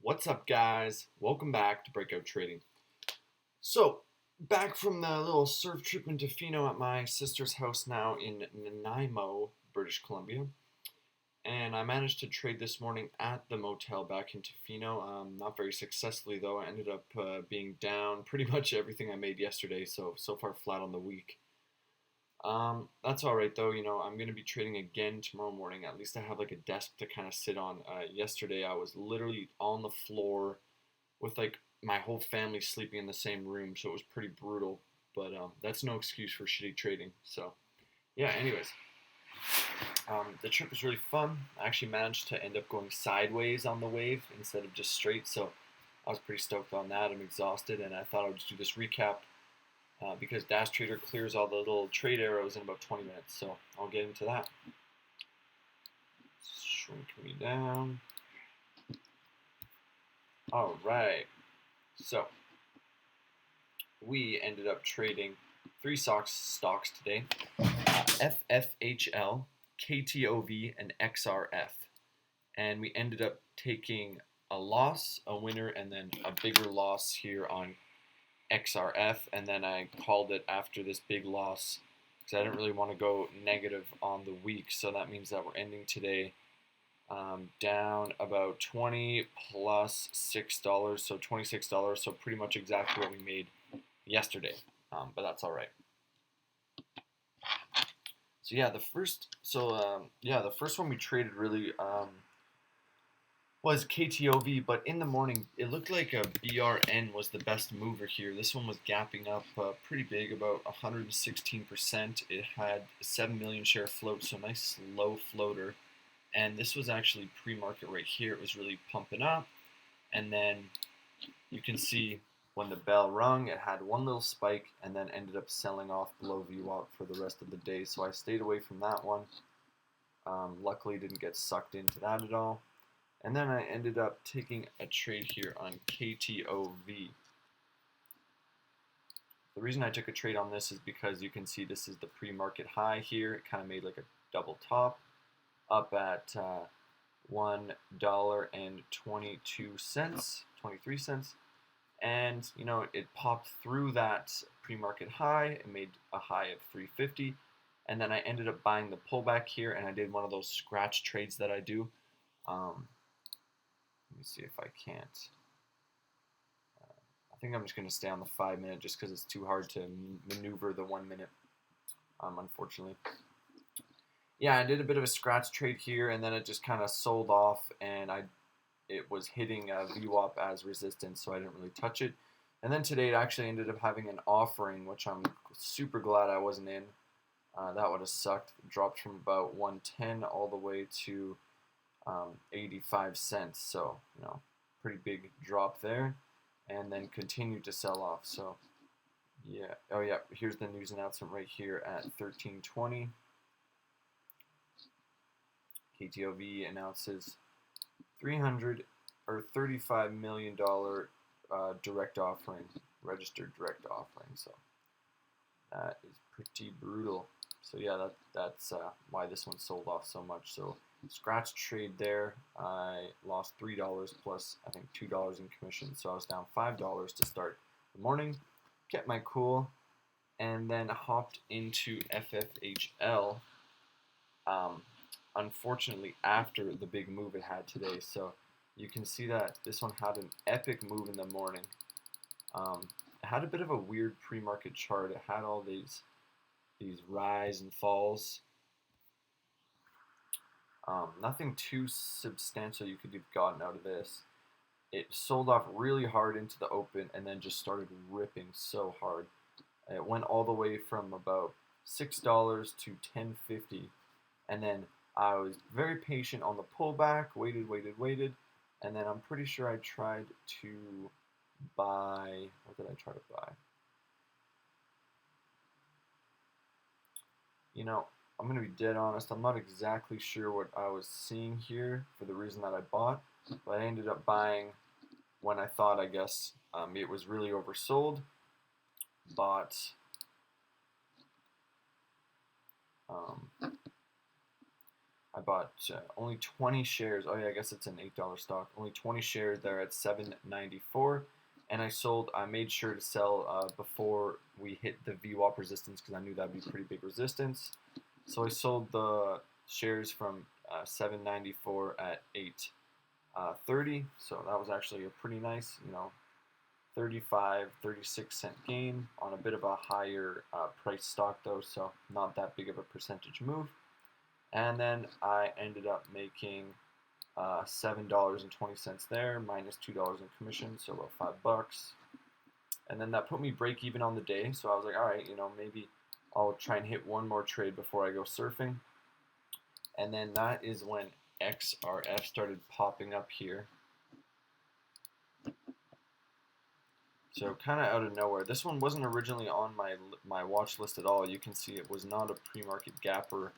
What's up, guys? Welcome back to Breakout Trading. So, back from the little surf trip in Tofino at my sister's house now in Nanaimo, British Columbia. And I managed to trade this morning at the motel back in Tofino. Not very successfully, though. I ended up being down pretty much everything I made yesterday, so far flat on the week. That's all right, though. I'm going to be trading again tomorrow morning. At least I have like a desk to kind of sit on. Yesterday, I was literally on the floor with like my whole family sleeping in the same room, so it was pretty brutal. But that's no excuse for shitty trading. So, yeah, anyways, the trip was really fun. I actually managed to end up going sideways on the wave instead of just straight, so I was pretty stoked on that. I'm exhausted, and I thought I would just do this recap because Dash Trader clears all the little trade arrows in about 20 minutes, so I'll get into that. Shrink me down. All right, so we ended up trading three stocks today: FFHL, KTOV, and XRF, and we ended up taking a loss, a winner, and then a bigger loss here on XRF, and then I called it after this big loss because I didn't really want to go negative on the week. So that means that we're ending today down about 20 plus $6, so $26. So pretty much exactly what we made yesterday, but that's all right. So yeah, the first one we traded really was KTOV, but in the morning it looked like a BRN was the best mover here. This one was gapping up pretty big, about 116%. It had a 7 million share float, so a nice low floater. And this was actually pre-market right here. It was really pumping up, and then you can see when the bell rung, it had one little spike and then ended up selling off below VWAP for the rest of the day. So I stayed away from that one. Luckily, didn't get sucked into that at all. And then I ended up taking a trade here on KTOV. The reason I took a trade on this is because you can see this is the pre-market high here. It kind of made like a double top up at $1.22, 23 cents. And, it popped through that pre-market high. It made a high of 350. And then I ended up buying the pullback here, and I did one of those scratch trades that I do. Let me see if I can't. I think I'm just going to stay on the 5 minute just because it's too hard to maneuver the 1 minute, unfortunately. Yeah, I did a bit of a scratch trade here, and then it just kind of sold off, and it was hitting VWAP as resistance, so I didn't really touch it. And then today it actually ended up having an offering, which I'm super glad I wasn't in. That would have sucked. It dropped from about 110 all the way to 85 cents, so pretty big drop there, and then continued to sell off. So yeah, oh yeah, here's the news announcement right here at 13:20. KTOV announces $35 million direct offering, registered direct offering. So that is pretty brutal. So yeah, that's why this one sold off so much. So scratch trade there, I lost $3 plus I think $2 in commission. So I was down $5 to start the morning, kept my cool, and then hopped into FFHL. Unfortunately, after the big move it had today. So you can see that this one had an epic move in the morning. It had a bit of a weird pre-market chart. It had all these rise and falls. Nothing too substantial you could have gotten out of this. It sold off really hard into the open and then just started ripping so hard. It went all the way from about $6 to $10.50, and then I was very patient on the pullback, waited, and then I'm pretty sure I tried to buy, what did I try to buy? I'm going to be dead honest, I'm not exactly sure what I was seeing here for the reason that I bought, but I ended up buying when I thought, I guess, it was really oversold. Bought I bought only 20 shares. Oh yeah, I guess it's an $8 stock. Only 20 shares there at 7.94, and I made sure to sell before we hit the VWAP resistance because I knew that'd be pretty big resistance. So I sold the shares from 7.94 at 8.30. So that was actually a pretty nice, 36 cent gain on a bit of a higher price stock though, so not that big of a percentage move. And then I ended up making $7.20 there, minus $2 in commission, so about $5. And then that put me break even on the day. So I was like, all right, maybe I'll try and hit one more trade before I go surfing. And then that is when XRF started popping up here. So kind of out of nowhere. This one wasn't originally on my watch list at all. You can see it was not a pre-market gapper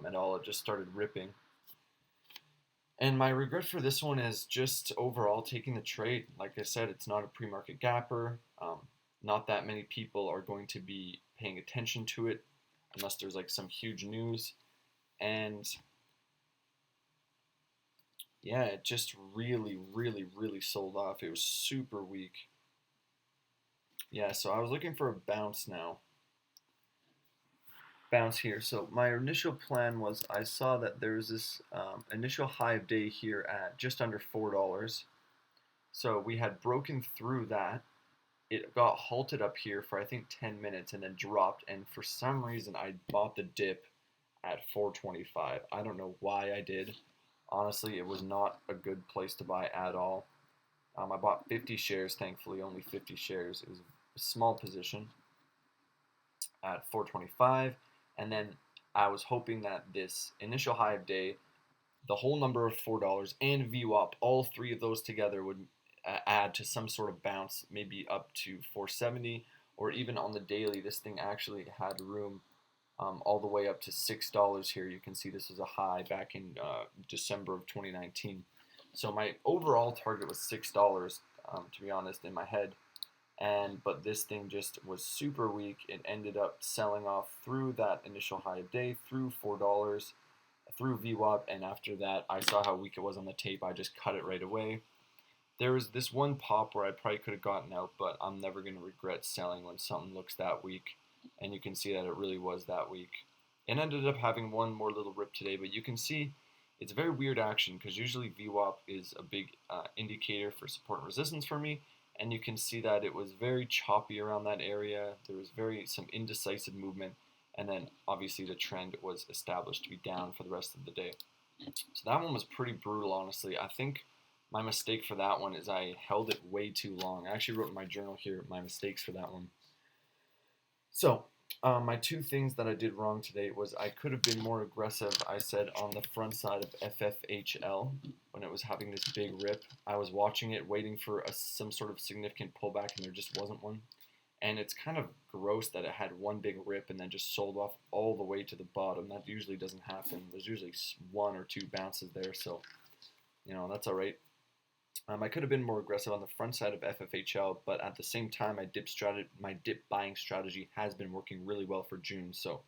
at all. It just started ripping. And my regret for this one is just overall taking the trade. Like I said, it's not a pre-market gapper. Not that many people are going to be paying attention to it unless there's like some huge news. And yeah, it just really, really, really sold off. It was super weak. Yeah, so I was looking for a bounce now. Bounce here. So my initial plan was I saw that there's this initial high of day here at just under $4. So we had broken through that. It got halted up here for I think 10 minutes and then dropped. And for some reason I bought the dip at 425. I don't know why I did. Honestly, it was not a good place to buy at all. I bought 50 shares, thankfully, only 50 shares. It was a small position at 425. And then I was hoping that this initial high of day, the whole number of $4 and VWAP, all three of those together would add to some sort of bounce, maybe up to 470, or even on the daily, this thing actually had room all the way up to $6 here. You can see this is a high back in December of 2019. So my overall target was $6, to be honest, in my head. But this thing just was super weak. It ended up selling off through that initial high of day, through $4, through VWAP, and after that, I saw how weak it was on the tape. I just cut it right away. There was this one pop where I probably could have gotten out, but I'm never going to regret selling when something looks that weak. And you can see that it really was that weak. It ended up having one more little rip today, but you can see it's very weird action because usually VWAP is a big indicator for support and resistance for me. And you can see that it was very choppy around that area. There was some indecisive movement, and then obviously the trend was established to be down for the rest of the day. So that one was pretty brutal, honestly. I think my mistake for that one is I held it way too long. I actually wrote in my journal here my mistakes for that one. So my two things that I did wrong today was I could have been more aggressive, I said, on the front side of FFHL when it was having this big rip. I was watching it, waiting for some sort of significant pullback, and there just wasn't one. And it's kind of gross that it had one big rip and then just sold off all the way to the bottom. That usually doesn't happen. There's usually one or two bounces there, so, that's all right. I could have been more aggressive on the front side of FFHL, but at the same time, my dip buying strategy has been working really well for June. So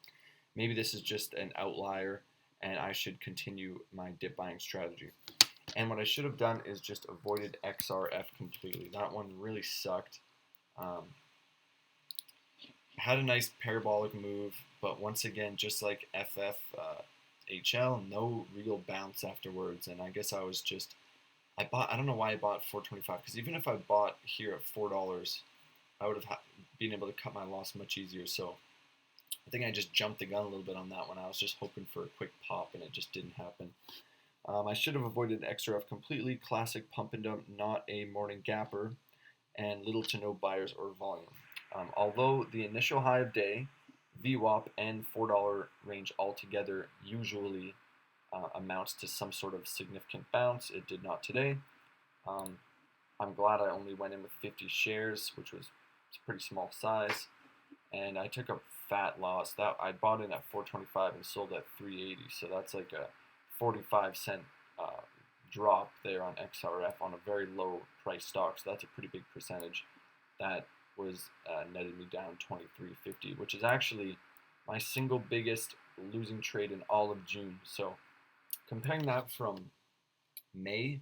maybe this is just an outlier, and I should continue my dip buying strategy. And what I should have done is just avoided XRF completely. That one really sucked. Had a nice parabolic move, but once again, just like FFHL, no real bounce afterwards. And I guess I don't know why I bought 425, because even if I bought here at $4, I would have been able to cut my loss much easier. So I think I just jumped the gun a little bit on that one. I was just hoping for a quick pop, and it just didn't happen. I should have avoided XRF completely. Classic pump and dump, not a morning gapper, and little to no buyers or volume. Although the initial high of day, VWAP, and $4 range altogether usually amounts to some sort of significant bounce, it did not today. I'm glad I only went in with 50 shares, which was a pretty small size, and I took a fat loss. That I bought in at 425 and sold at 380, so that's like a 45-cent drop there on XRF on a very low price stock. So that's a pretty big percentage. That was netted me down $23.50, which is actually my single biggest losing trade in all of June. So comparing that from May,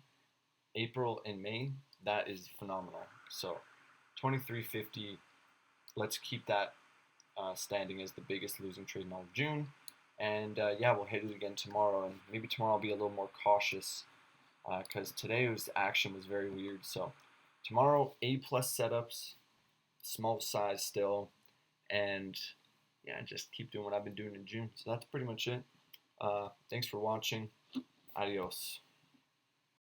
April and May, that is phenomenal. So 2350, let's keep that standing as the biggest losing trade in all of June. And yeah, we'll hit it again tomorrow, and maybe tomorrow I'll be a little more cautious because today action was very weird. So tomorrow, A plus setups, small size still, and yeah, just keep doing what I've been doing in June. So that's pretty much it. Thanks for watching. Adios.